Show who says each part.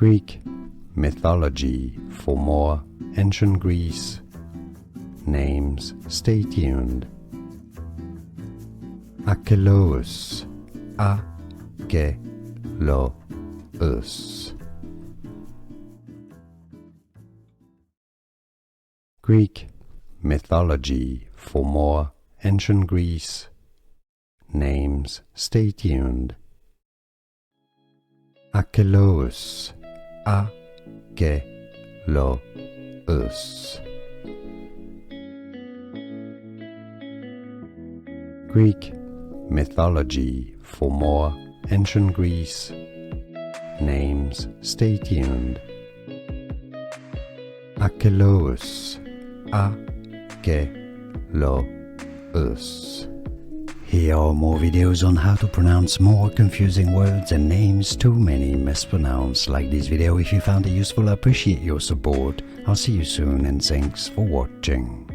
Speaker 1: Greek mythology for more ancient Greece. Names stay tuned. Achelous, Achelous. Greek mythology for more ancient Greece. Names stay tuned. Achelous, Achelous. Greek mythology for more ancient Greece. Names stay tuned. Achelous, Achelous. Here are more videos on how to pronounce more confusing words and names too many mispronounced. Like this video if you found it useful. I appreciate your support. I'll see you soon and thanks for watching.